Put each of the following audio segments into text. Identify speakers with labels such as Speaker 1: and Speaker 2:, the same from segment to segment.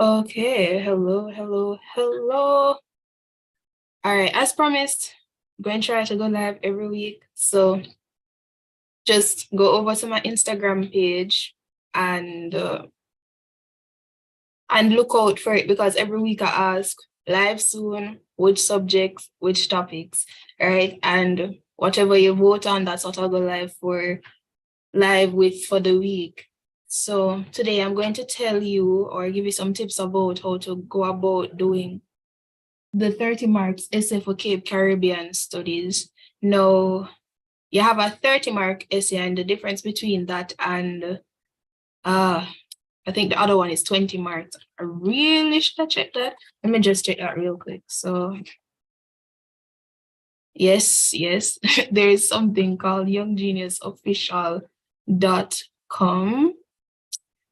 Speaker 1: Okay, hello, hello, hello. All right, as promised, I'm going to try to go live every week. So just go over to my Instagram page and uh, and look out for it because every week I ask live soon, which subjects, which topics, all right? And whatever you vote on, that's what I'll go live with for the week. So today I'm going to tell you or give you some tips about how to go about doing the 30 marks essay for CAPE Caribbean Studies. Now, you have a 30 mark essay, and the difference between that and I think the other one is 20 marks. I really should have checked that. Let me just check that real quick. So, yes, there is something called younggeniusofficial.com.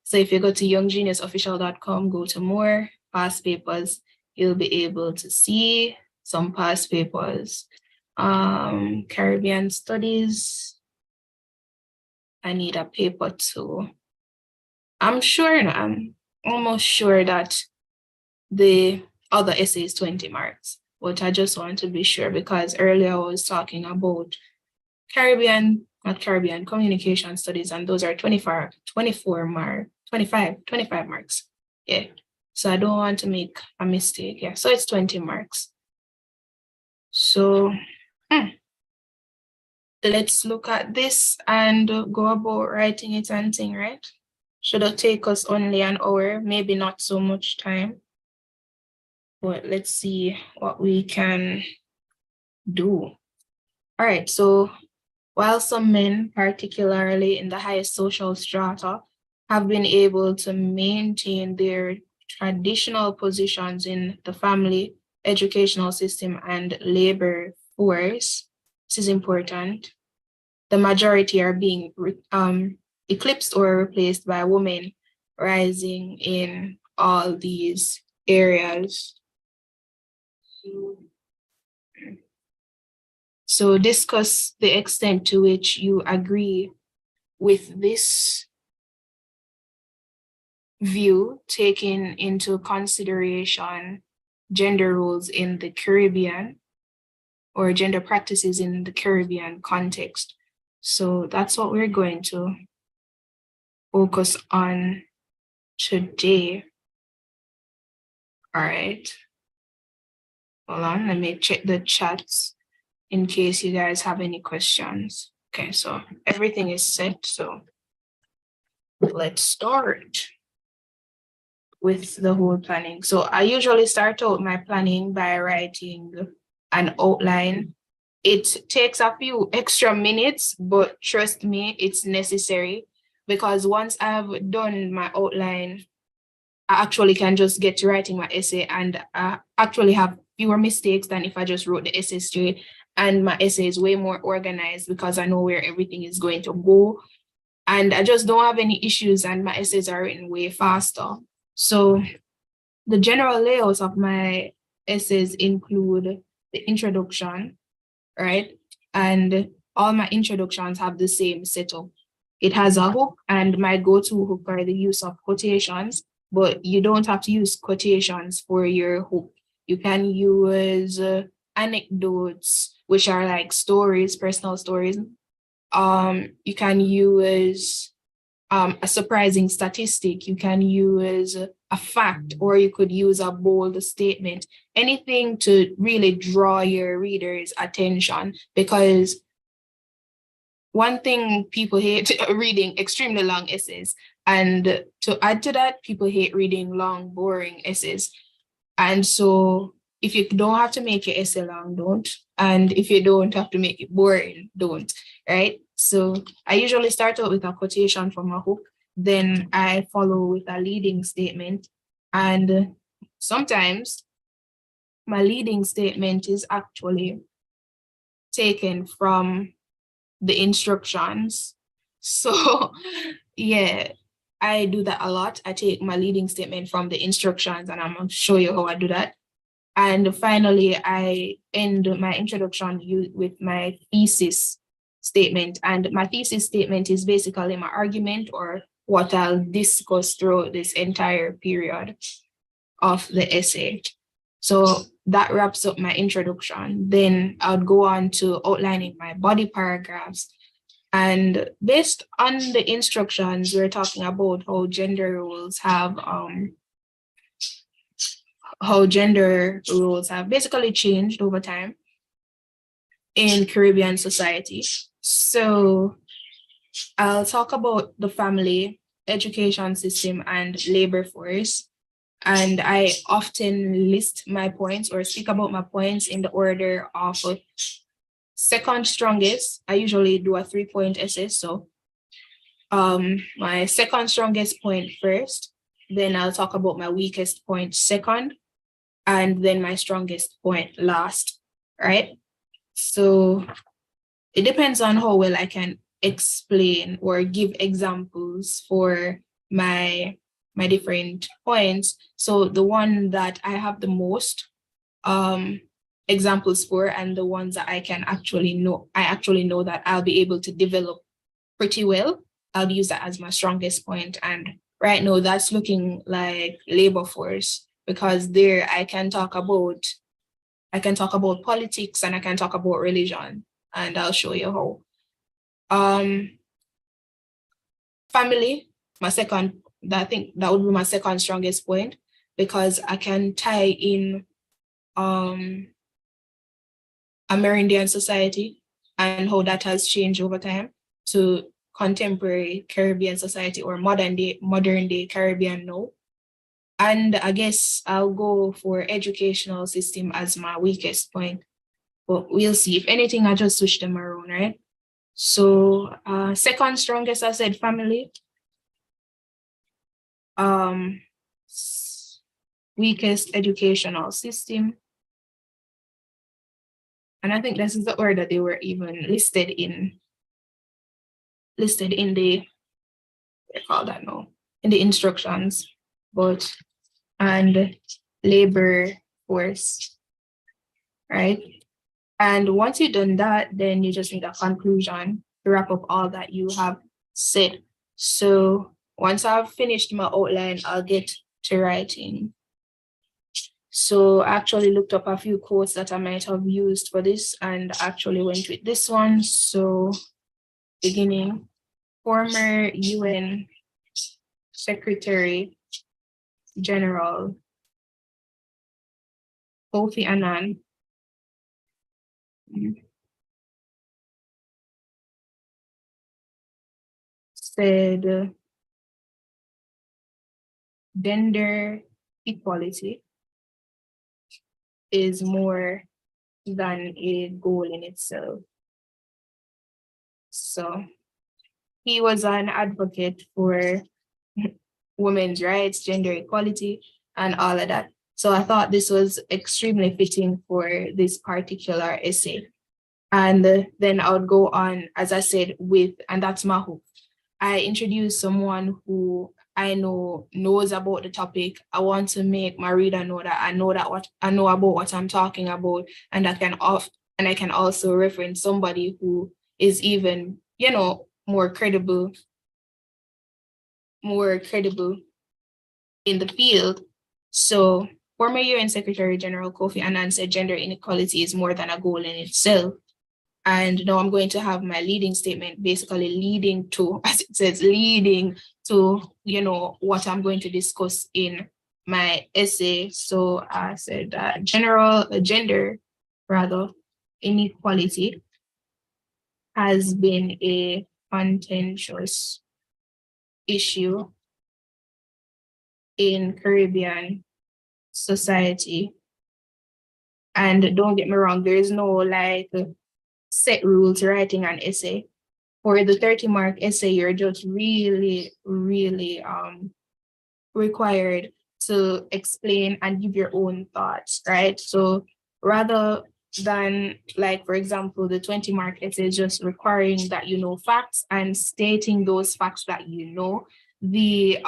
Speaker 1: So if you go to younggeniusofficial.com, go to more past papers, you'll be able to see some past papers. Caribbean Studies. I need a paper too. I'm almost sure that the other essay is 20 marks, but I just want to be sure because earlier I was talking about not Caribbean communication studies, and those are 24 mark, 25 marks. Yeah. So I don't want to make a mistake. Yeah. So it's 20 marks. So let's look at this and go about writing it and thing, right? Should it take us only an hour, maybe not so much time. But let's see what we can do. All right, so while some men, particularly in the highest social strata, have been able to maintain their traditional positions in the family, educational system, and labor force, this is important, the majority are being eclipsed or replaced by women rising in all these areas. So discuss the extent to which you agree with this view, taking into consideration gender roles in the Caribbean or gender practices in the Caribbean context. So that's what we're going to focus on today. All right. Hold on, let me check the chats in case you guys have any questions. Okay, so everything is set. So let's start with the whole planning. So I usually start out my planning by writing an outline. It takes a few extra minutes, but trust me, it's necessary because once I've done my outline, I actually can just get to writing my essay and I actually have fewer mistakes than if I just wrote the essay straight. And my essay is way more organized because I know where everything is going to go. And I just don't have any issues and my essays are written way faster. So the general layouts of my essays include the introduction, right? And all my introductions have the same setup. It has a hook, and my go-to hook are the use of quotations, but you don't have to use quotations for your hook. You can use anecdotes, which are like stories, personal stories. You can use a surprising statistic. You can use a fact, or you could use a bold statement, anything to really draw your readers' attention. Because one thing people hate reading extremely long essays. And to add to that, people hate reading long, boring essays. And so if you don't have to make your essay long, don't. And if you don't have to make it boring, don't. Right? So I usually start out with a quotation from a hook, then I follow with a leading statement. And sometimes my leading statement is actually taken from the instructions. So yeah, I do that a lot. I take my leading statement from the instructions and I'm going to show you how I do that. And finally, I end my introduction with my thesis statement. And my thesis statement is basically my argument or what I'll discuss throughout this entire period. of the essay. So that wraps up my introduction. Then I would go on to outlining my body paragraphs. And based on the instructions, we're talking about how gender roles have basically changed over time in Caribbean society. So I'll talk about the family, education system, and labor force. And I often list my points or speak about my points in the order of second strongest. I usually do a 3-point essay. So my second strongest point first, then I'll talk about my weakest point second, and then my strongest point last, right? So it depends on how well I can explain or give examples for my different points. So the one that I have the most examples for, and the ones that I actually know that I'll be able to develop pretty well, I'll use that as my strongest point. And right now that's looking like labor force, because there I can talk about politics and I can talk about religion, and I'll show you how. Family, I think that would be my second strongest point, because I can tie in Amerindian society and how that has changed over time to contemporary Caribbean society, or modern day Caribbean now. And I guess I'll go for educational system as my weakest point, but we'll see. If anything, I just switch them around, right? So second strongest, I said family. Weakest educational system. And I think this is the order they were even listed in the, they call that now, in the instructions, and labor force, right? And once you've done that, then you just need a conclusion to wrap up all that you have said. So once I've finished my outline, I'll get to writing. So I actually looked up a few quotes that I might have used for this, and actually went with this one. So beginning, former UN Secretary General Kofi Annan said gender equality is more than a goal in itself. So he was an advocate for women's rights, gender equality, and all of that. So I thought this was extremely fitting for this particular essay. And then I would go on, as I said, and that's my hope. I introduce someone who I know knows about the topic. I want to make my reader know that I know about what I'm talking about, and I can also reference somebody who is even, more credible in the field. So former UN Secretary General Kofi Annan said gender inequality is more than a goal in itself. And now I'm going to have my leading statement, basically leading to, as it says, leading to, what I'm going to discuss in my essay. So I said gender inequality has been a contentious issue in Caribbean society. And don't get me wrong, there is no set rule to writing an essay. For the 30-mark essay, you're just really, really required to explain and give your own thoughts, right? So rather than, for example, the 20-mark essay is just requiring that you know facts and stating those facts that you know, the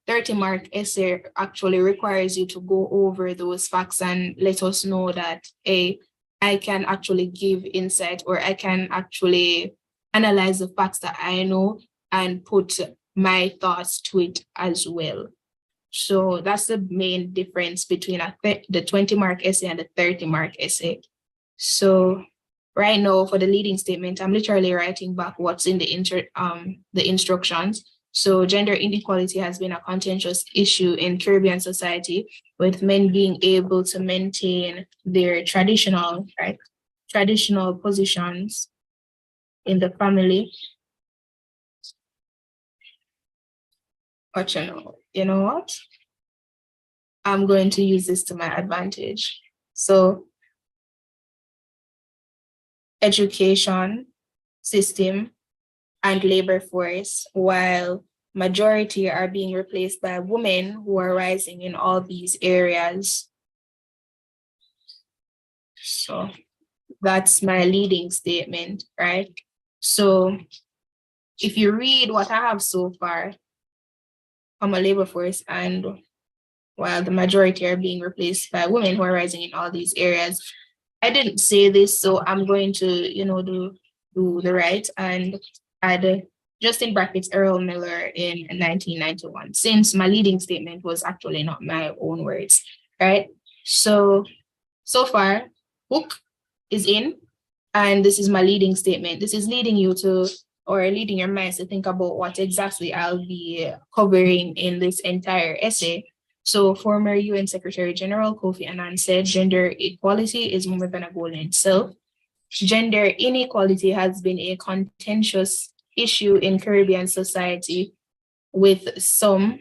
Speaker 1: 30-mark essay actually requires you to go over those facts and let us know that, I can actually give insight, or I can actually analyze the facts that I know and put my thoughts to it as well. So that's the main difference between the 20-mark essay and the 30-mark essay. So right now for the leading statement, I'm literally writing back what's in the instructions. So gender inequality has been a contentious issue in Caribbean society, with men being able to maintain their traditional positions in the family. But you know what? I'm going to use this to my advantage. So education system and labor force, while majority are being replaced by women who are rising in all these areas. So that's my leading statement, right? So if you read what I have so far from a labor force, and while the majority are being replaced by women who are rising in all these areas, I didn't say this, so I'm going to, do the right and add just in brackets Earl Miller in 1991, since my leading statement was actually not my own words, right? So far, hook is in, and this is my leading statement. This is leading you to, or leading your minds to think about what exactly I'll be covering in this entire essay. So former UN Secretary General Kofi Annan said gender equality is more than a goal in itself. Gender inequality has been a contentious issue in Caribbean society, with some,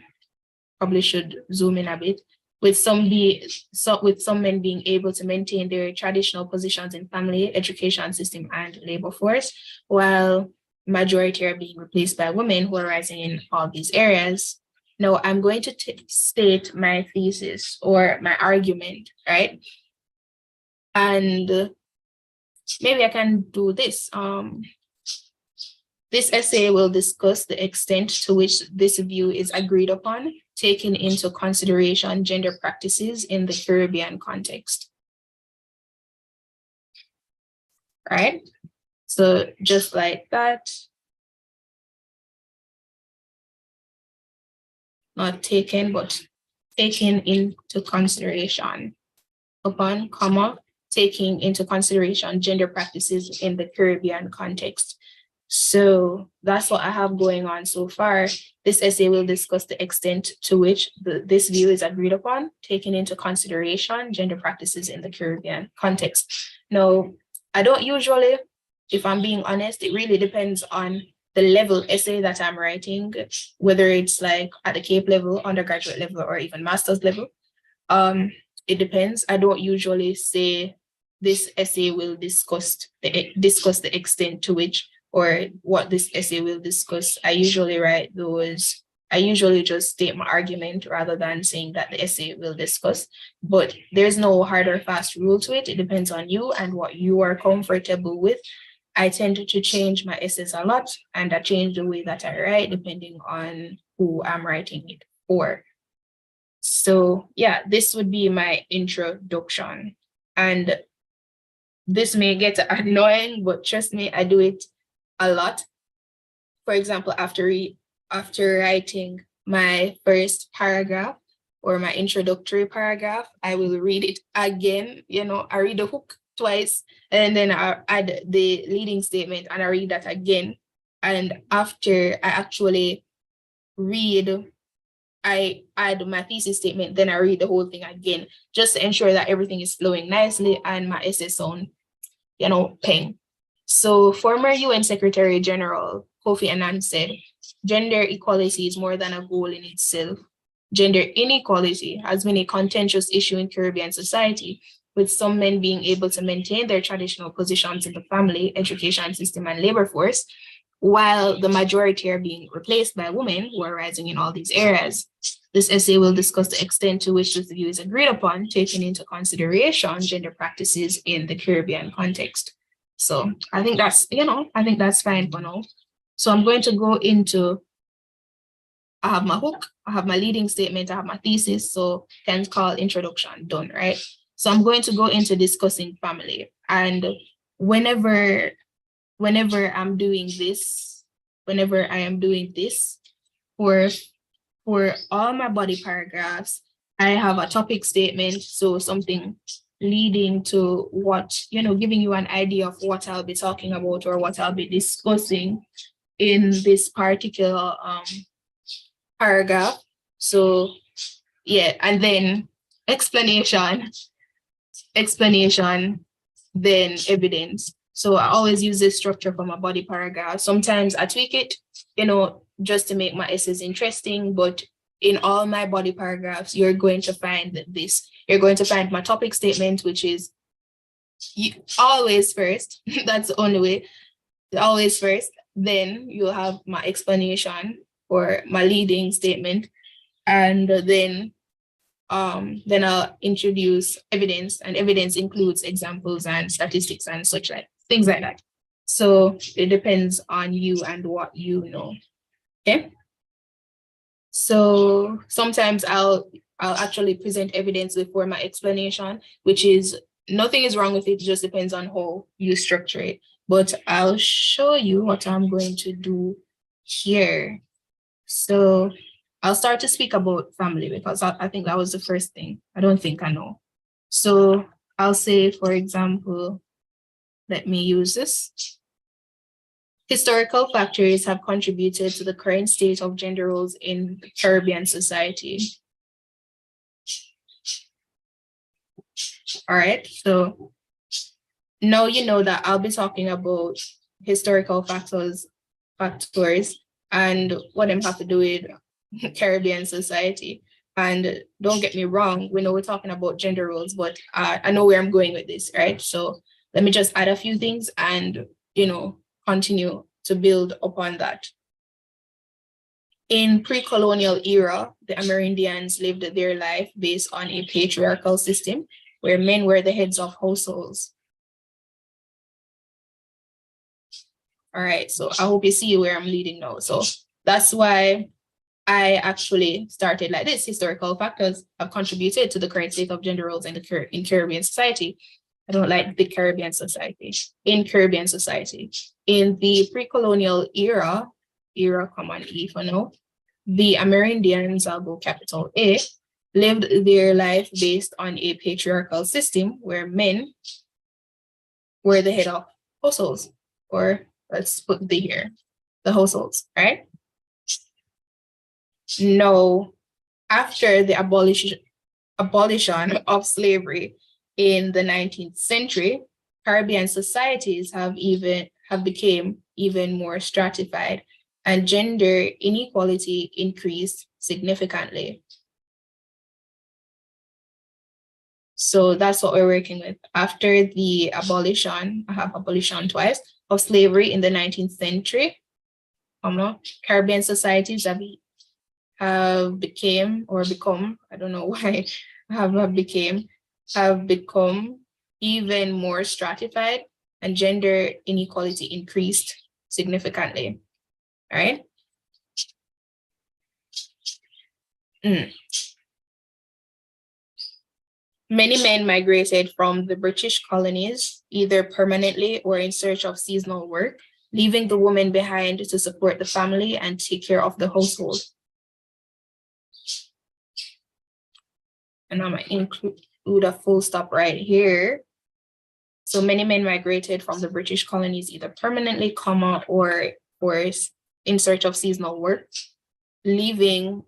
Speaker 1: probably should zoom in a bit, with some men being able to maintain their traditional positions in family, education system, and labor force, while majority are being replaced by women who are rising in all these areas. Now, I'm going to state my thesis or my argument, right? And maybe I can do this. This essay will discuss the extent to which this view is agreed upon, taking into consideration gender practices in the Caribbean context. Right? So just like that, not taken, but taken into consideration upon, comma, taking into consideration gender practices in the Caribbean context. So that's what I have going on so far. This essay will discuss the extent to which this view is agreed upon, taking into consideration gender practices in the Caribbean context. Now, I don't usually, if I'm being honest, it really depends on the level essay that I'm writing, whether it's like at the CAPE level, undergraduate level, or even master's level. It depends. I don't usually say this essay will discuss the extent to which, or what this essay will discuss. I usually just state my argument rather than saying that the essay will discuss. But there's no hard or fast rule to it. It depends on you and what you are comfortable with. I tend to change my essays a lot, and I change the way that I write depending on who I'm writing it for. So yeah, this would be my introduction. And this may get annoying, but trust me, I do it a lot. For example, after writing my first paragraph or my introductory paragraph, I will read it again. I read the hook twice, and then I add the leading statement and I read that again. And after I actually I add my thesis statement, then I read the whole thing again, just to ensure that everything is flowing nicely and my essay sound, ping. So former UN Secretary General Kofi Annan said, gender equality is more than a goal in itself. Gender inequality has been a contentious issue in Caribbean society, with some men being able to maintain their traditional positions in the family, education system, and labor force, while the majority are being replaced by women who are rising in all these areas. This essay will discuss the extent to which this view is agreed upon, taking into consideration gender practices in the Caribbean context. So I think that's fine for now. So I'm going to go into, I have my hook, I have my leading statement, I have my thesis, so can call introduction done, right? So I'm going to go into discussing family. And whenever I am doing this for for all my body paragraphs, I have a topic statement, so something leading to what, giving you an idea of what I'll be talking about or what I'll be discussing in this particular paragraph. So yeah, and then explanation, then evidence. So I always use this structure for my body paragraph. Sometimes I tweak it, just to make my essays interesting, but in all my body paragraphs, you're going to find this. You're going to find my topic statement, which is always first. That's the only way. Always first. Then you'll have my explanation or my leading statement, and then I'll introduce evidence, and evidence includes examples and statistics and such like things like that. So it depends on you and what you know. Okay. So sometimes I'll actually present evidence before my explanation, which is nothing is wrong with it. It just depends on how you structure it. But I'll show you what I'm going to do here. So I'll start to speak about family because I think that was the first thing. I don't think I know. So I'll say, for example, let me use this. Historical factors have contributed to the current state of gender roles in Caribbean society. All right, so now you know that I'll be talking about historical factors and what them have to do with Caribbean society. And don't get me wrong, we know we're talking about gender roles, but I know where I'm going with this, right? So let me just add a few things and, continue to build upon that. In pre-colonial era, the Amerindians lived their life based on a patriarchal system where men were the heads of households. All right, so I hope you see where I'm leading now. So that's why I actually started like this. Historical factors have contributed to the current state of gender roles in Caribbean society. I don't like the Caribbean society. In Caribbean society. In the pre-colonial era, common E for now, the Amerindians, I'll go capital A, lived their life based on a patriarchal system where men were the head of households, or let's put the here, the households, right? No, after the abolition of slavery in the 19th century, Caribbean societies have become even more stratified, and gender inequality increased significantly. So that's what we're working with. After the abolition, I have abolition twice, of slavery in the 19th century, Caribbean societies have become, I don't know why have become even more stratified, and gender inequality increased significantly. All right. Many men migrated from the British colonies, either permanently or in search of seasonal work, leaving the woman behind to support the family and take care of the household. And I'm going to include a full stop right here. So many men migrated from the British colonies, either permanently, or in search of seasonal work, leaving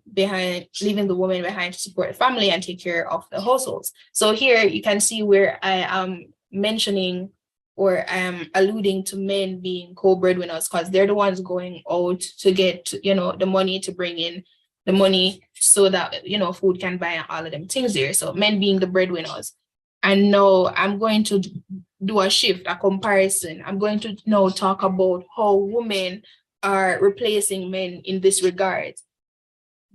Speaker 1: the woman behind to support the family and take care of the households. So here you can see where I am mentioning or I am alluding to men being co-breadwinners, because they're the ones going out to get, the money to bring in the money so that, food can buy all of them things there. So men being the breadwinners. And now I'm going to do a shift, a comparison. I'm going to now talk about how women are replacing men in this regard.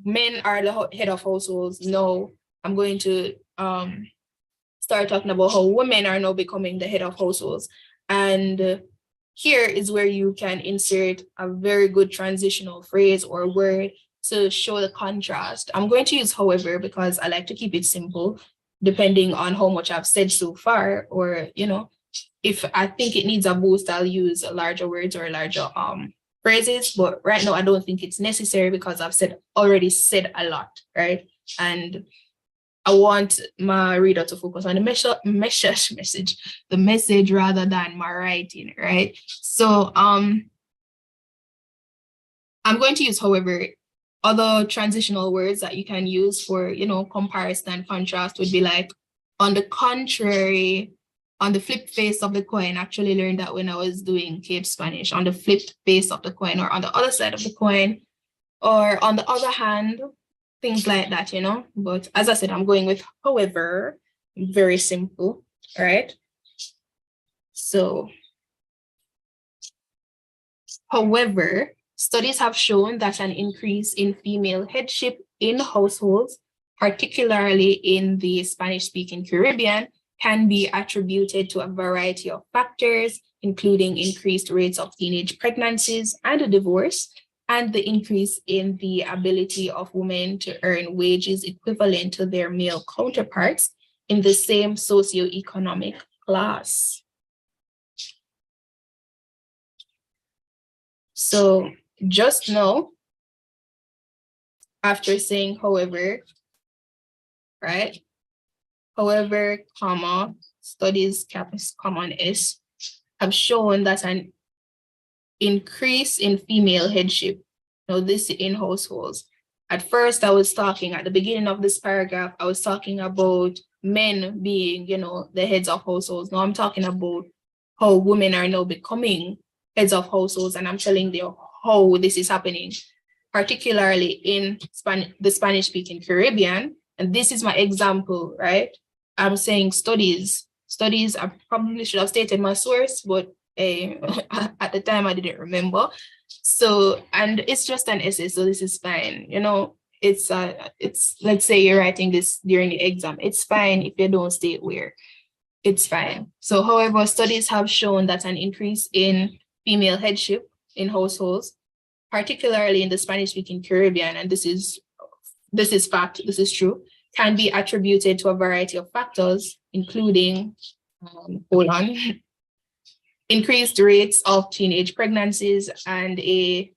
Speaker 1: Men are the head of households. Now I'm going to start talking about how women are now becoming the head of households. And here is where you can insert a very good transitional phrase or word to show the contrast. I'm going to use however, because I like to keep it simple, depending on how much I've said so far, or, if I think it needs a boost, I'll use larger words or larger phrases, but right now I don't think it's necessary because I've already said a lot, right? And I want my reader to focus on the message rather than my writing, right? So I'm going to use, however, other transitional words that you can use for, comparison and contrast would be like, on the contrary, on the flip face of the coin. Actually learned that when I was doing CAPE Spanish, on the flipped face of the coin, or on the other side of the coin, or on the other hand, things like that, But as I said, I'm going with however, very simple, right? So, however, studies have shown that an increase in female headship in households, particularly in the Spanish-speaking Caribbean, can be attributed to a variety of factors, including increased rates of teenage pregnancies and divorce, and the increase in the ability of women to earn wages equivalent to their male counterparts in the same socioeconomic class. So just know, after saying however, right? However, comma, studies, common S, have shown that an increase in female headship, this in households. At first, I was talking, at the beginning of this paragraph, I was talking about men being, the heads of households. Now I'm talking about how women are now becoming heads of households, and I'm telling you how this is happening, particularly in the Spanish-speaking Caribbean. And this is my example, right? I'm saying studies. I probably should have stated my source, but at the time I didn't remember. So, and it's just an essay, so this is fine. It's let's say you're writing this during the exam. It's fine if you don't state where. It's fine. So, however, studies have shown that an increase in female headship in households, particularly in the Spanish-speaking Caribbean, and this is fact, this is true, can be attributed to a variety of factors, including, increased rates of teenage pregnancies and a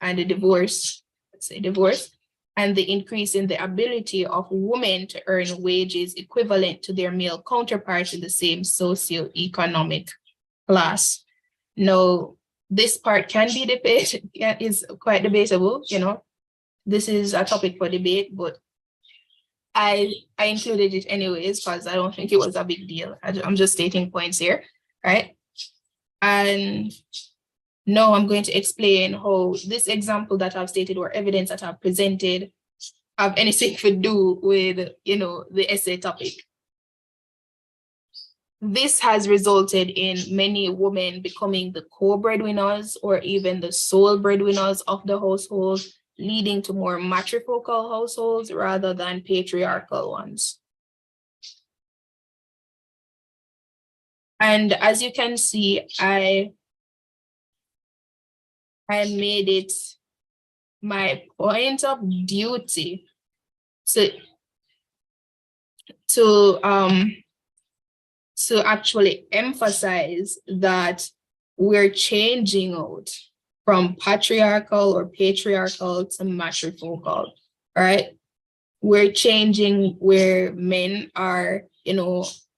Speaker 1: divorce, and the increase in the ability of women to earn wages equivalent to their male counterparts in the same socioeconomic class. Now, this part can be debated, is quite debatable, This is a topic for debate, but I included it anyways because I don't think it was a big deal. I'm just stating points here, right? And now I'm going to explain how this example that I've stated or evidence that I've presented have anything to do with, the essay topic. This has resulted in many women becoming the co-breadwinners or even the sole breadwinners of the household, leading to more matrifocal households rather than patriarchal ones. And as you can see, I made it my point of duty to actually emphasize that we're changing out from patriarchal or patriarchal to matrifocal, right? We're changing where men are,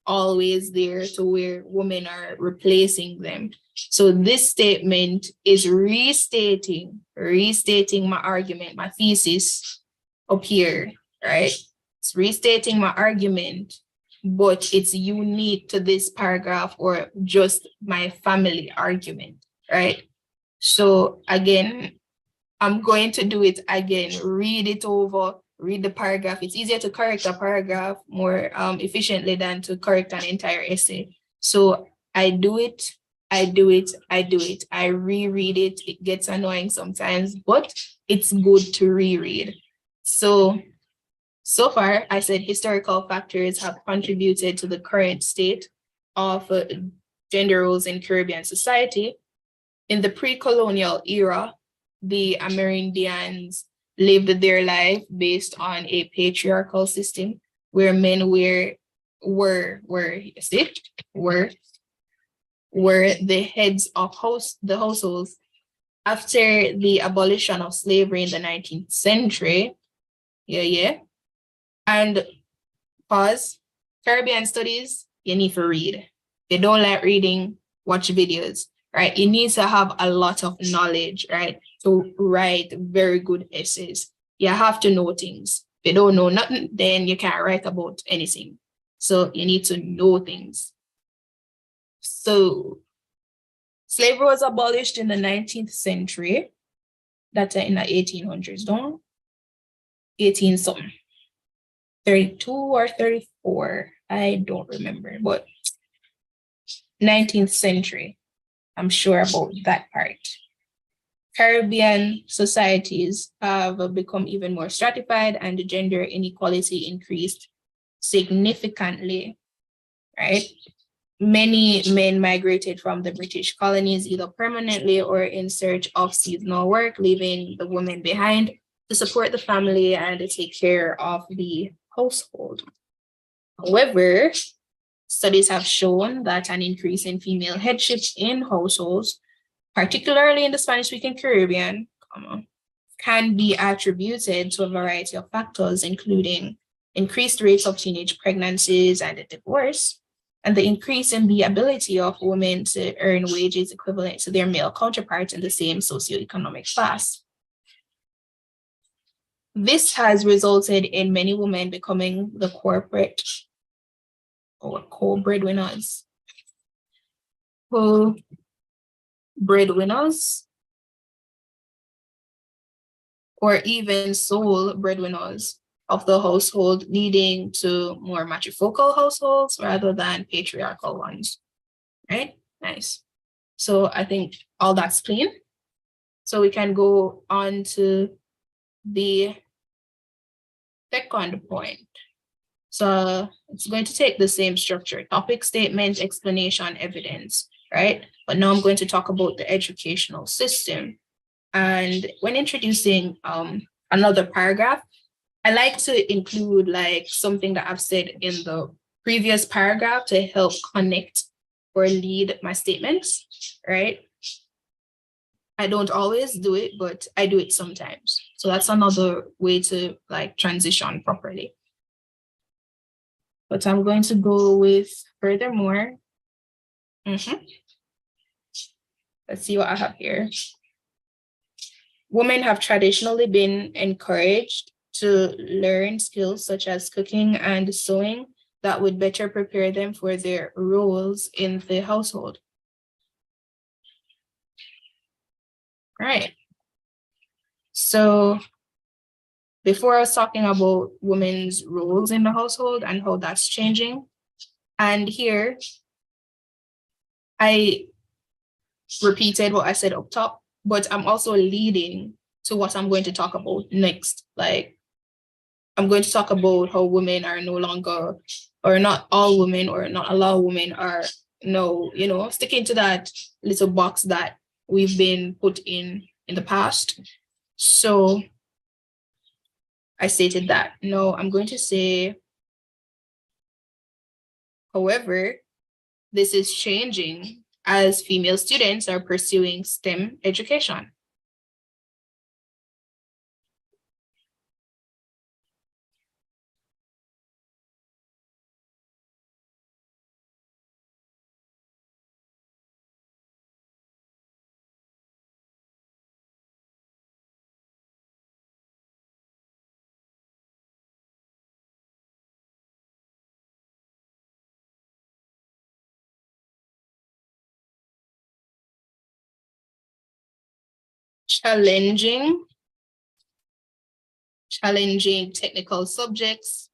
Speaker 1: always there to where women are replacing them. So this statement is restating my argument, my thesis up here, right? It's restating my argument, but it's unique to this paragraph or just my family argument, right? So again, I'm going to do it again, read it over, read the paragraph. It's easier to correct a paragraph more efficiently than to correct an entire essay. So I do it, I reread it. It gets annoying sometimes, but it's good to reread. So far, I said historical factors have contributed to the current state of gender roles in Caribbean society. In the pre-colonial era, the Amerindians lived their life based on a patriarchal system where men were the heads of the households, after the abolition of slavery in the 19th century, and pause, Caribbean studies, you need to read. If you don't like reading, watch videos, right? You need to have a lot of knowledge, right? To write very good essays. You have to know things. If you don't know nothing, then you can't write about anything. So you need to know things. So slavery was abolished in the 19th century. That's in the 1800s, don't 18 something. 32 or 34. I don't remember, but 19th century. I'm sure about that part. Caribbean societies have become even more stratified and the gender inequality increased significantly, right? Many men migrated from the British colonies either permanently or in search of seasonal work, leaving the women behind to support the family and to take care of the household. However, studies have shown that an increase in female headship in households, particularly in the Spanish-speaking Caribbean, can be attributed to a variety of factors, including increased rates of teenage pregnancies and divorce, and the increase in the ability of women to earn wages equivalent to their male counterparts in the same socioeconomic class. This has resulted in many women becoming the corporate or co-breadwinners. Co-breadwinners or even sole breadwinners of the household, leading to more matrifocal households rather than patriarchal ones, right? Nice. So I think all that's clean. So we can go on to the second point. So it's going to take the same structure: topic, statement, explanation, evidence, right? But now I'm going to talk about the educational system. And when introducing another paragraph, I like to include like something that I've said in the previous paragraph to help connect or lead my statements, right? I don't always do it, but I do it sometimes. So that's another way to like transition properly. But I'm going to go with furthermore. Let's see what I have here. Women have traditionally been encouraged to learn skills such as cooking and sewing that would better prepare them for their roles in the household. Right. So before I was talking about women's roles in the household and how that's changing. And here I repeated what I said up top, but I'm also leading to what I'm going to talk about next. Like, I'm going to talk about how women are no longer, or not all women, or not a lot of women are no, sticking to that little box that we've been put in the past. So I stated that. No, I'm going to say, however, this is changing as female students are pursuing STEM education. Challenging technical subjects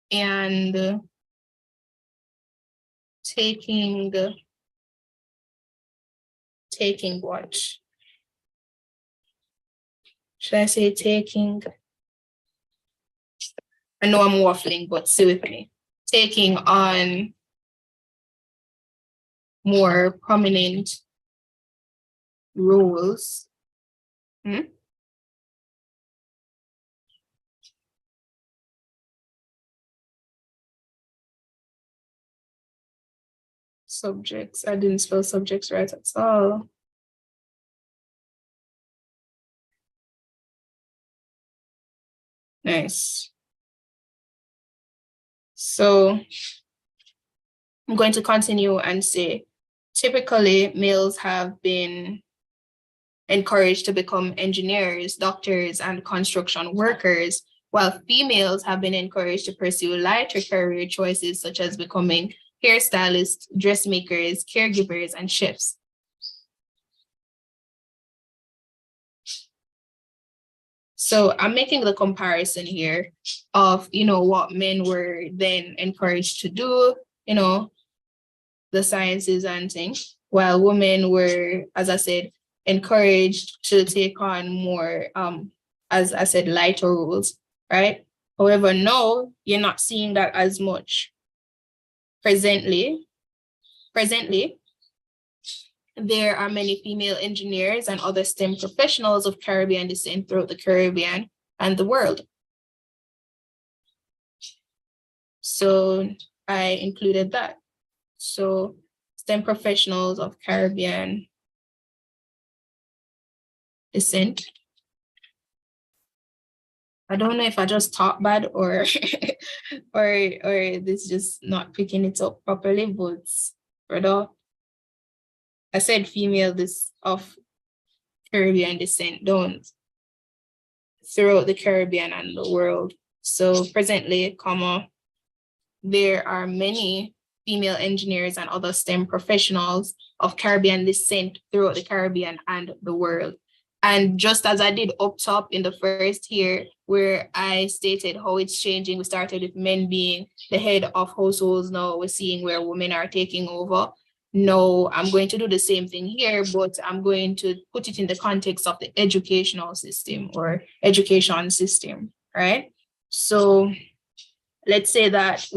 Speaker 1: and taking what? Should I say taking? I know I'm waffling, but stay with me. Taking on more prominent roles. Subjects. I didn't spell subjects right at all. Nice. So I'm going to continue and say, typically males have been encouraged to become engineers, doctors, and construction workers, while females have been encouraged to pursue lighter career choices such as becoming hairstylists, dressmakers, caregivers, and chefs. So I'm making the comparison here of, what men were then encouraged to do, the sciences and things, while women were, as I said, encouraged to take on more, as I said, lighter roles, right? However, now you're not seeing that as much. Presently, there are many female engineers and other STEM professionals of Caribbean descent throughout the Caribbean and the world. So I included that. So STEM professionals of Caribbean descent. I don't know if I just talk bad or or this just not picking it up properly, but brother, I said female this of Caribbean descent, don't, throughout the Caribbean and the world. So presently, there are many female engineers and other STEM professionals of Caribbean descent throughout the Caribbean and the world. And just as I did up top in the first year, where I stated how it's changing, we started with men being the head of households. Now we're seeing where women are taking over. No, I'm going to do the same thing here, but I'm going to put it in the context of the educational system or education system, right? So let's say that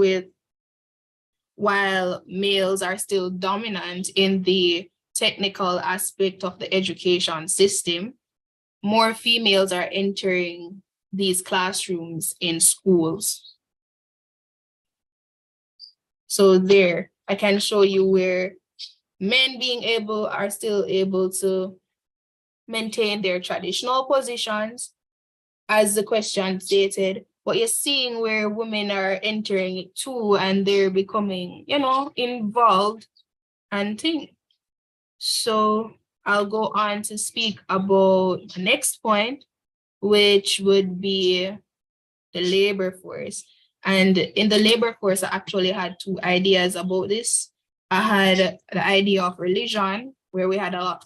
Speaker 1: while males are still dominant in the technical aspect of the education system, more females are entering these classrooms in schools. So there, I can show you where men are still able to maintain their traditional positions, as the question stated, but you're seeing where women are entering it too, and they're becoming, involved and things. So I'll go on to speak about the next point, which would be the labor force. And in the labor force, I actually had two ideas about this. I had the idea of religion, where we have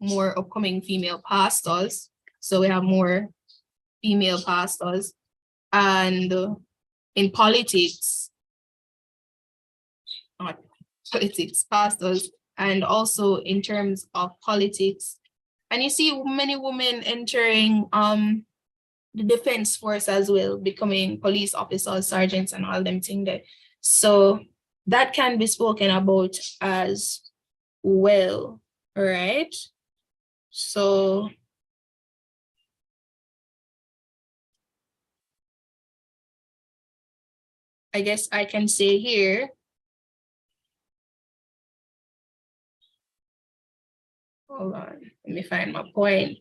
Speaker 1: more upcoming female pastors. So we have more female pastors. And in politics, not politics, pastors, and also in terms of politics. And you see many women entering the defense force as well, becoming police officers, sergeants, and all them things there. So that can be spoken about as well, right? So I guess I can say here, hold on, let me find my point.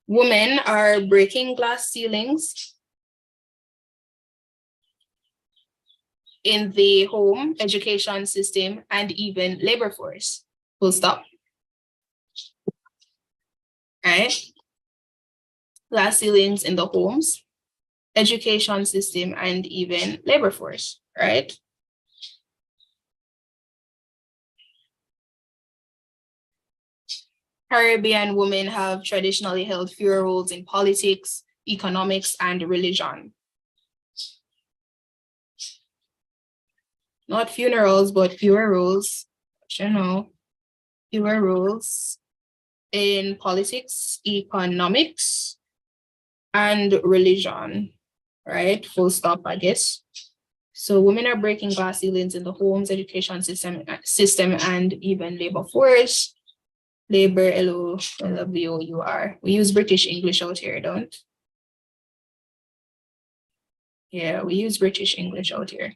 Speaker 1: Women are breaking glass ceilings in the home, education system, and even labor force. Full stop. Right? Glass ceilings in the homes, education system, and even labor force, right? Caribbean women have traditionally held fewer roles in politics, economics, and religion. Not funerals, but fewer roles, fewer roles in politics, economics, and religion, right? Full stop, I guess. So women are breaking glass ceilings in the homes, education system, and even labor force. Labor, L-O-W-O-U-R. We use British English out here, don't? Yeah, we use British English out here.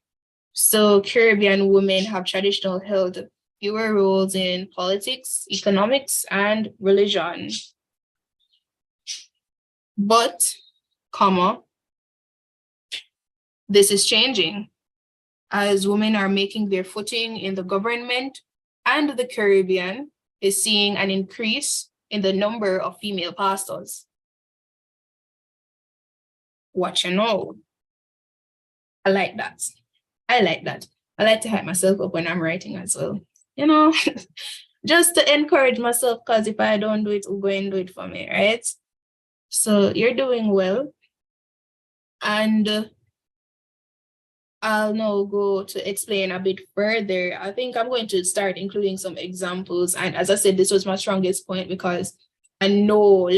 Speaker 1: So Caribbean women have traditionally held fewer roles in politics, economics, and religion. But, comma, this is changing as women are making their footing in the government, and the Caribbean is seeing an increase in the number of female pastors. What you know? I like that. I like that. I like to hype myself up when I'm writing as well. You know, just to encourage myself, because if I don't do it, who's going to do it for me, right? So you're doing well. And I'll now go to explain a bit further. I think I'm going to start including some examples. And as I said, this was my strongest point because I know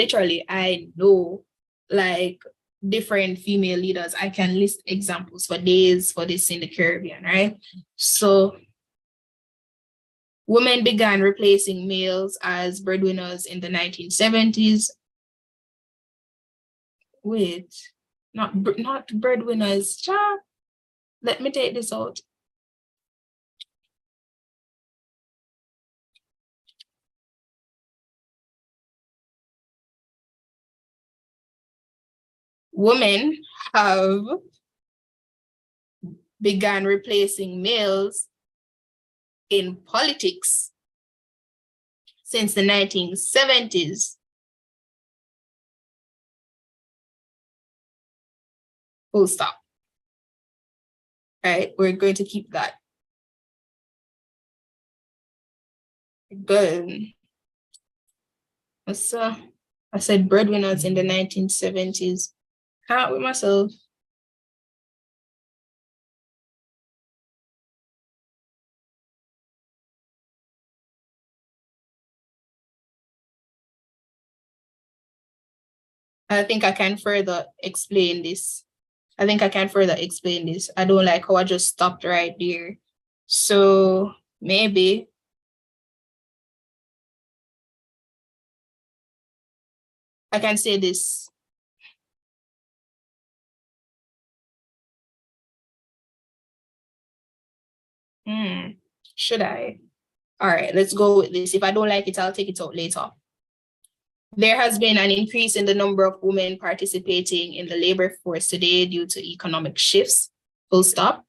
Speaker 1: like different female leaders. I can list examples for days for this in the Caribbean, right? So women began replacing males as breadwinners in the 1970s. Wait, not breadwinners. Let me take this out. Women have begun replacing males in politics since the 1970s. Full stop. All right, we're going to keep that. Good. So I said breadwinners in the 1970s. Can't with myself. I think I can further explain this. I don't like how I just stopped right there. So maybe I can say this. Should I? All right, let's go with this. If I don't like it, I'll take it out later. There has been an increase in the number of women participating in the labor force today due to economic shifts. Full stop.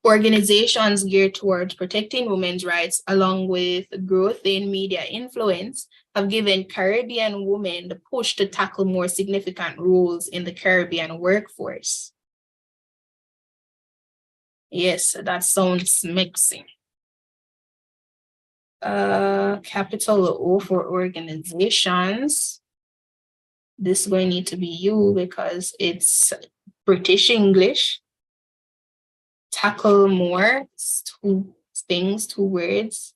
Speaker 1: Organizations geared towards protecting women's rights, along with growth in media influence, have given Caribbean women the push to tackle more significant roles in the Caribbean workforce. Yes, that sounds mixing. Capital O for organizations. This is going to need to be you because it's British English. Tackle more, two words.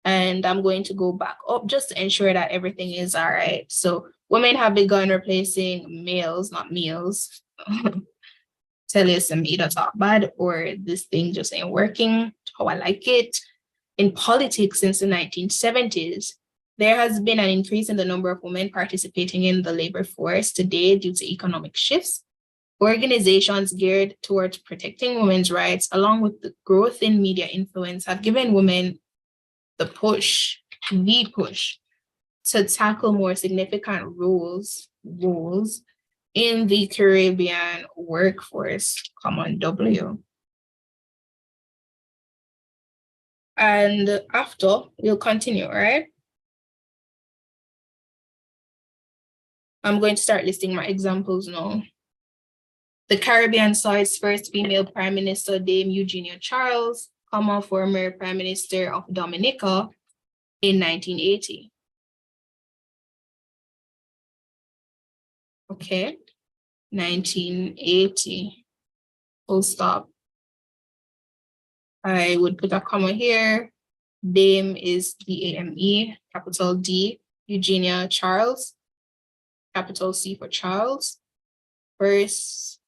Speaker 1: And I'm going to go back up just to ensure that everything is all right. So women have begun replacing males, not meals. Tell you some either talk bad or this thing just ain't working how I like it. In politics since the 1970s, there has been an increase in the number of women participating in the labor force today due to economic shifts. Organizations geared towards protecting women's rights, along with the growth in media influence, have given women the push to tackle more significant roles in the Caribbean workforce. Come on, W. And after, we'll continue, all right? I'm going to start listing my examples now. The Caribbean saw its first female Prime Minister, Dame Eugenia Charles, former Prime Minister of Dominica, in 1980. Okay, 1980. Full stop. I would put a comma here. Dame is D-A-M-E, capital D, Eugenia Charles, capital C for Charles. First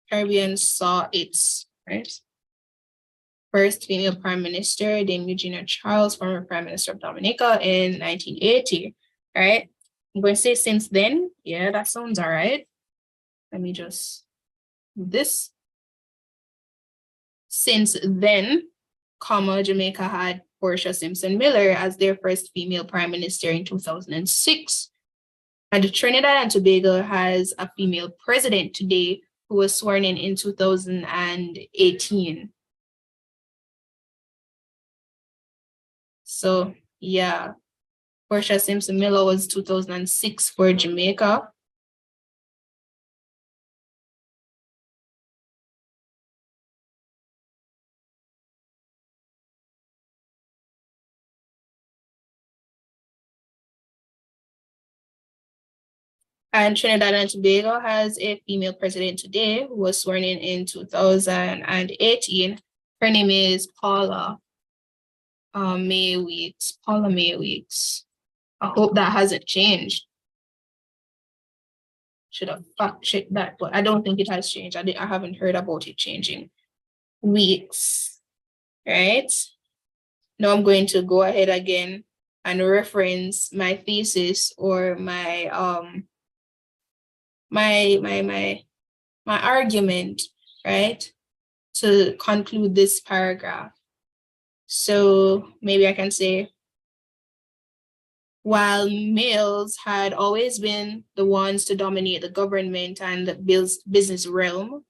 Speaker 1: Caribbean saw its, right? First female Prime Minister, Dame Eugenia Charles, former Prime Minister of Dominica in 1980, right? I'm going to say since then. Yeah, that sounds all right. Let me just do this. Since then, Jamaica had Portia Simpson Miller as their first female prime minister in 2006. And Trinidad and Tobago has a female president today who was sworn in 2018. So yeah, Portia Simpson Miller was 2006 for Jamaica. And Trinidad and Tobago has a female president today who was sworn in 2018. Her name is Paula May Weeks. Paula May Weeks. I hope that hasn't changed. Should have fact checked that, but I don't think it has changed. I haven't heard about it changing. Weeks, right? Now I'm going to go ahead again and reference my thesis or my my argument, right, to conclude this paragraph. So maybe I can say, while males had always been the ones to dominate the government and the business realm,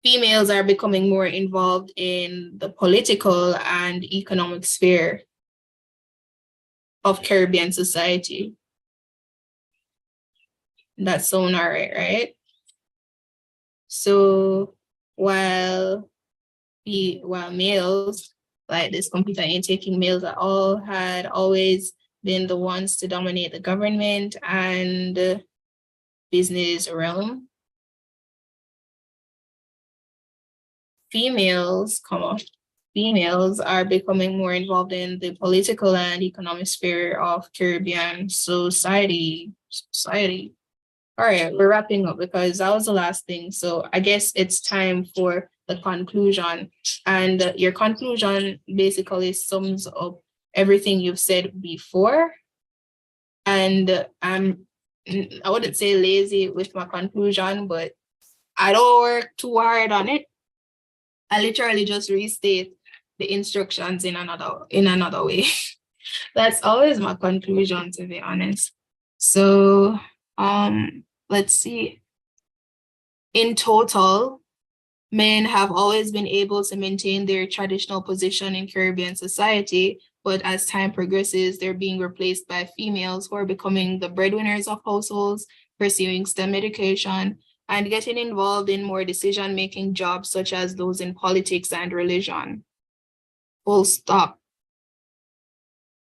Speaker 1: females are becoming more involved in the political and economic sphere of Caribbean society. That sounds all right, right? So while males, like this computer ain't taking males at all, had always been the ones to dominate the government and business realm, females are becoming more involved in the political and economic sphere of Caribbean society. All right, we're wrapping up because that was the last thing. So I guess it's time for the conclusion. And your conclusion basically sums up everything you've said before. And I wouldn't say lazy with my conclusion, but I don't work too hard on it. I literally just restate the instructions in another way. That's always my conclusion, to be honest. So let's see. In total, men have always been able to maintain their traditional position in Caribbean society, but as time progresses, they're being replaced by females who are becoming the breadwinners of households, pursuing STEM education, and getting involved in more decision-making jobs such as those in politics and religion. Full stop.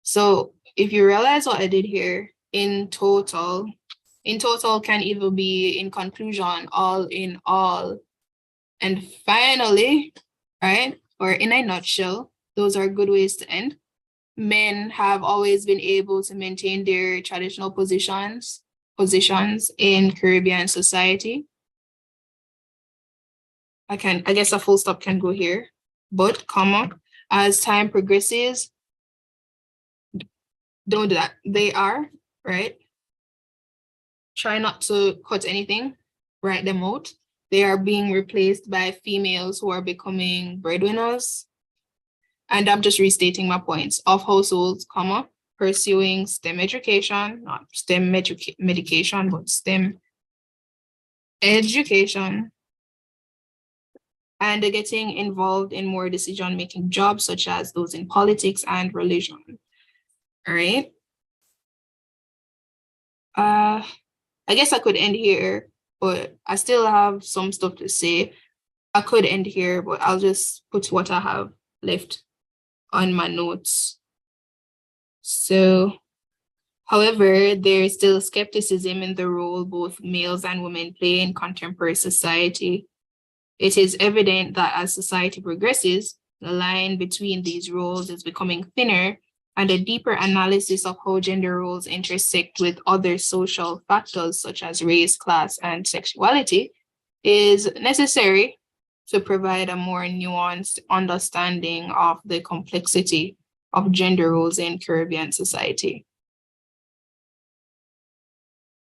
Speaker 1: So if you realize what I did here, in total can either be in conclusion, all in all. And finally, right, or in a nutshell, those are good ways to end. Men have always been able to maintain their traditional positions in Caribbean society. I guess a full stop can go here, but comma, as time progresses, don't do that. They are, right? Try not to cut anything, write them out. They are being replaced by females who are becoming breadwinners. And I'm just restating my points of households, comma, pursuing STEM education, not STEM medication, but STEM education, and getting involved in more decision-making jobs, such as those in politics and religion. All right. I guess I could end here, but I still have some stuff to say. I could end here, but I'll just put what I have left on my notes. So, however, there is still skepticism in the role both males and women play in contemporary society. It is evident that as society progresses, the line between these roles is becoming thinner, and a deeper analysis of how gender roles intersect with other social factors such as race, class, and sexuality is necessary to provide a more nuanced understanding of the complexity of gender roles in Caribbean society.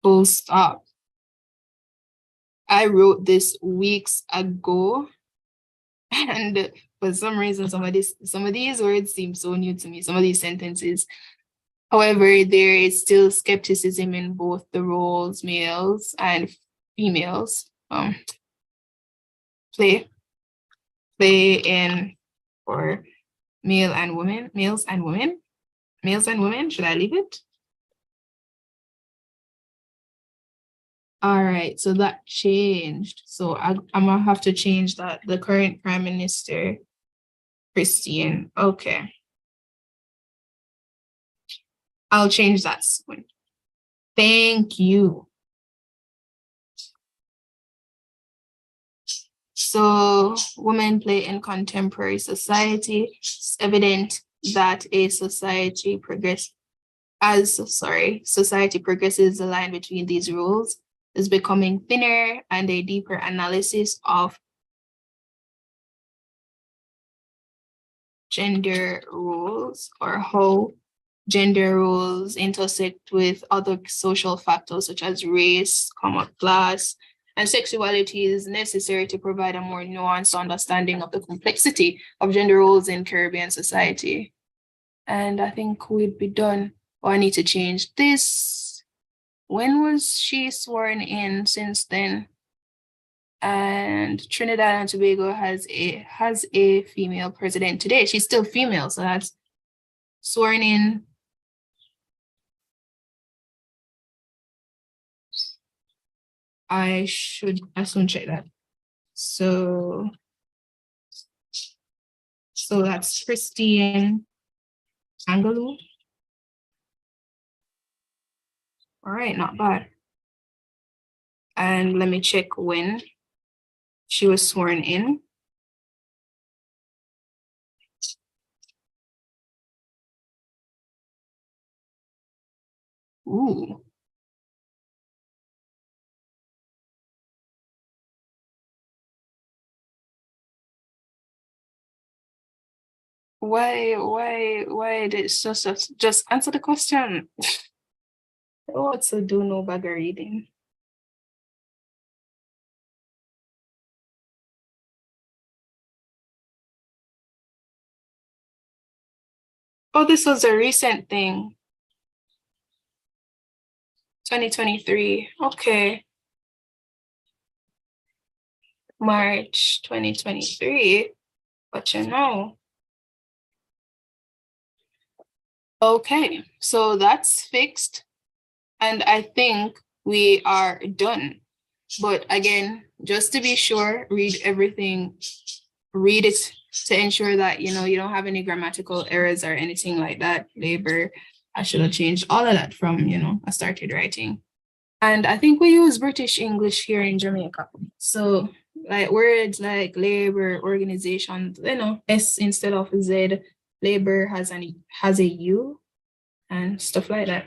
Speaker 1: Full stop. I wrote this weeks ago, And for some reason, some of these words seem so new to me, some of these sentences. However, there is still skepticism in both the roles males and females play in, or males and women. Should I leave it? All right, so that changed. So I'm gonna have to change that. The current Prime Minister, Christine. Okay. I'll change that soon. Thank you. So women play in contemporary society. It's evident that society progresses, the line between these roles is becoming thinner, and a deeper analysis of gender roles, or how gender roles intersect with other social factors such as race, class, and sexuality is necessary to provide a more nuanced understanding of the complexity of gender roles in Caribbean society. And I think we'd be done. Oh, I need to change this. When was she sworn in since then? And Trinidad and Tobago has a female president today. She's still female, so that's sworn in. I should check that. So that's Christine Angelou. All right, not bad. And let me check when she was sworn in. Ooh. Why did just answer the question? What to do, no bugger reading. Oh, this was a recent thing. 2023. Okay. March 2023. But you know. Okay, so that's fixed. And I think we are done. But again, just to be sure, read everything, read it to ensure that you don't have any grammatical errors or anything like that. Labor, I should have changed all of that from I started writing. And I think we use British English here in Jamaica. So like words like labor, organization, S instead of Z. Labor has a U and stuff like that.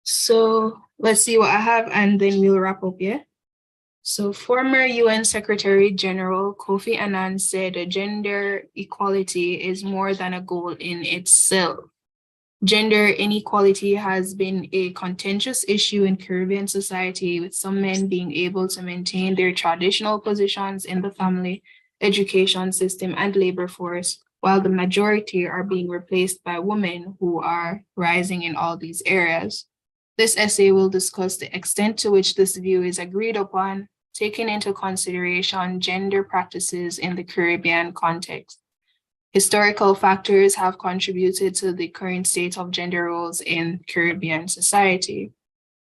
Speaker 1: So let's see what I have, and then we'll wrap up, yeah? So former UN Secretary General Kofi Annan said gender equality is more than a goal in itself. Gender inequality has been a contentious issue in Caribbean society, with some men being able to maintain their traditional positions in the family, education system, and labor force, while the majority are being replaced by women who are rising in all these areas. This essay will discuss the extent to which this view is agreed upon, taking into consideration gender practices in the Caribbean context. Historical factors have contributed to the current state of gender roles in Caribbean society.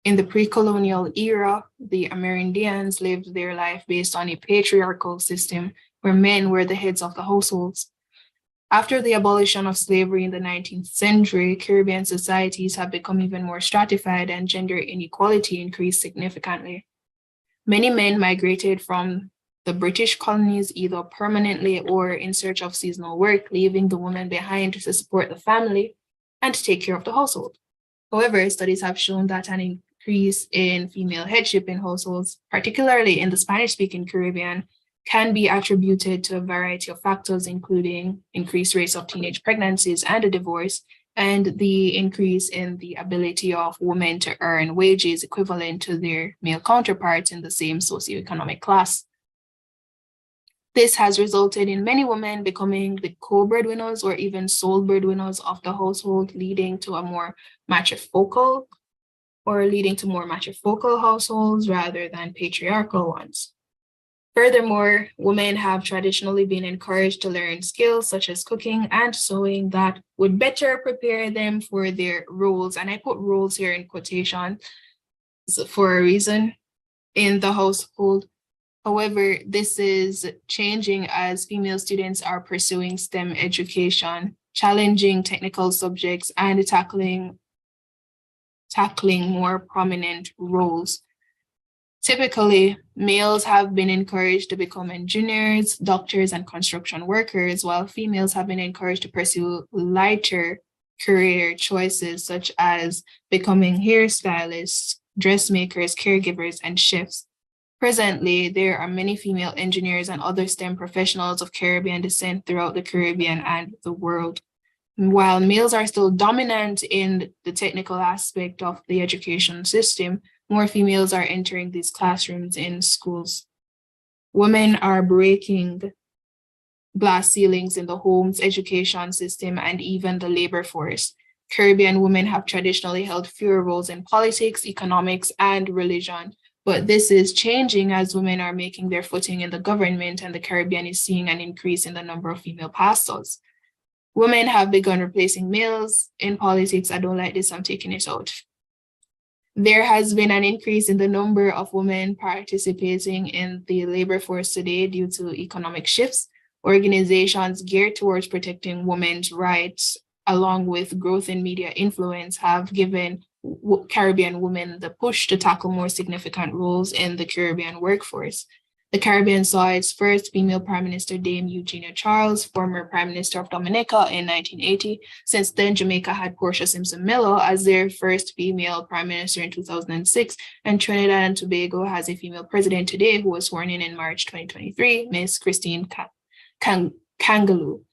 Speaker 1: In the pre-colonial era, the Amerindians lived their life based on a patriarchal system where men were the heads of the households. After the abolition of slavery in the 19th century, Caribbean societies have become even more stratified, and gender inequality increased significantly. Many men migrated from the British colonies either permanently or in search of seasonal work, leaving the woman behind to support the family and to take care of the household. However, studies have shown that an increase in female headship in households, particularly in the Spanish-speaking Caribbean, can be attributed to a variety of factors, including increased rates of teenage pregnancies and a divorce, and the increase in the ability of women to earn wages equivalent to their male counterparts in the same socioeconomic class. This has resulted in many women becoming the co-breadwinners or even sole breadwinners of the household, leading to more matrifocal households rather than patriarchal ones. Furthermore, women have traditionally been encouraged to learn skills such as cooking and sewing that would better prepare them for their roles. And I put roles here in quotation for a reason in the household. However, this is changing as female students are pursuing STEM education, challenging technical subjects, and tackling more prominent roles. Typically, males have been encouraged to become engineers, doctors, and construction workers, while females have been encouraged to pursue lighter career choices such as becoming hairstylists, dressmakers, caregivers, and chefs. Presently, there are many female engineers and other STEM professionals of Caribbean descent throughout the Caribbean and the world. While males are still dominant in the technical aspect of the education system, more females are entering these classrooms in schools. Women are breaking glass ceilings in the homes, education system, and even the labor force. Caribbean women have traditionally held fewer roles in politics, economics, and religion, but this is changing as women are making their footing in the government, and the Caribbean is seeing an increase in the number of female pastors. Women have begun replacing males in politics. I don't like this, I'm taking it out. There has been an increase in the number of women participating in the labor force today due to economic shifts. Organizations geared towards protecting women's rights, along with growth in media influence, have given Caribbean women the push to tackle more significant roles in the Caribbean workforce. The Caribbean saw its first female Prime Minister, Dame Eugenia Charles, former Prime Minister of Dominica, in 1980. Since then, Jamaica had Portia Simpson Miller as their first female Prime Minister in 2006, and Trinidad and Tobago has a female president today who was sworn in March 2023, Miss Christine Kangaloo.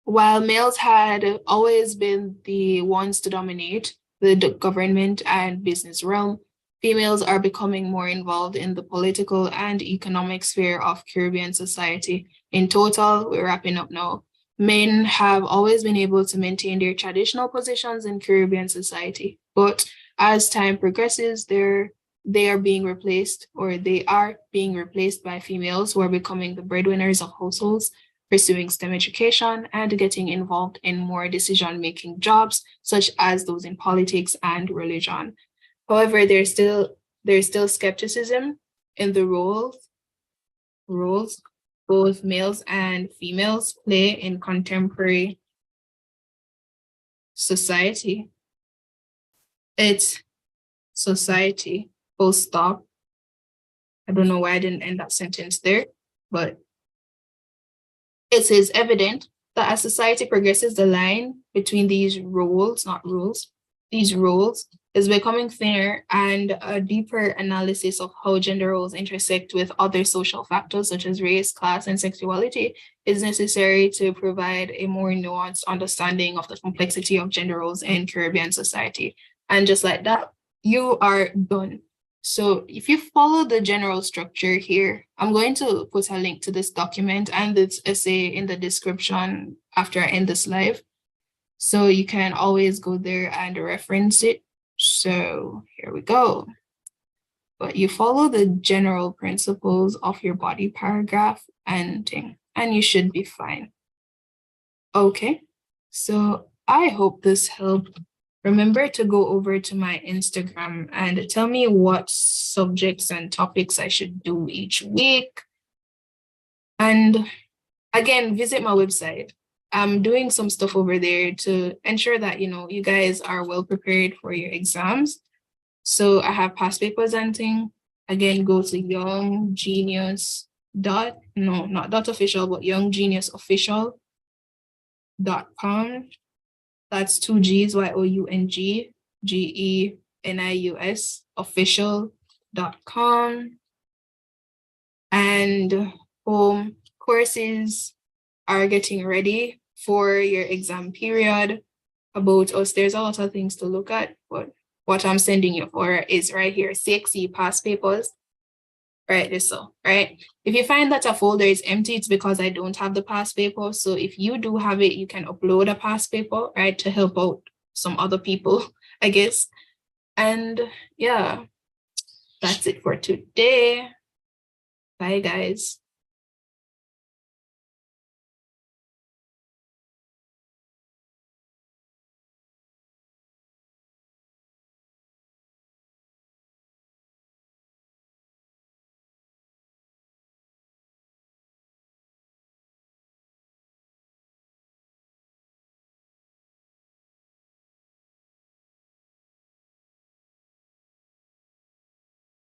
Speaker 1: While males had always been the ones to dominate the government and business realm, females are becoming more involved in the political and economic sphere of Caribbean society. In total, we're wrapping up now. Men have always been able to maintain their traditional positions in Caribbean society, but as time progresses, they are being replaced by females who are becoming the breadwinners of households, pursuing STEM education, and getting involved in more decision-making jobs, such as those in politics and religion. However, there's still skepticism in the roles both males and females play in contemporary society. It's society, full stop. I don't know why I didn't end that sentence there, but it is evident that as society progresses, the line between these roles, not rules, these roles is becoming thinner, and a deeper analysis of how gender roles intersect with other social factors such as race, class, and sexuality is necessary to provide a more nuanced understanding of the complexity of gender roles in Caribbean society. And just like that, you are done. So if you follow the general structure here, I'm going to put a link to this document and this essay in the description after I end this live. So you can always go there and reference it. So here we go. But you follow the general principles of your body paragraph and you should be fine. Okay, so I hope this helped. Remember to go over to my Instagram and tell me what subjects and topics I should do each week. And again, visit my website. I'm doing some stuff over there to ensure that, you guys are well prepared for your exams. So I have past papers and thing. Again, go to younggenius.official.com. That's 2 G's, YOUNGGENIUS, official.com. And home courses are getting ready for your exam period. About us, there's a lot of things to look at, but what I'm sending you for is right here, CXC past papers. right? This so, right? If you find that a folder is empty, it's because I don't have the past paper. So if you do have it, you can upload a past paper, right? To help out some other people, I guess. And yeah, that's it for today. Bye, guys.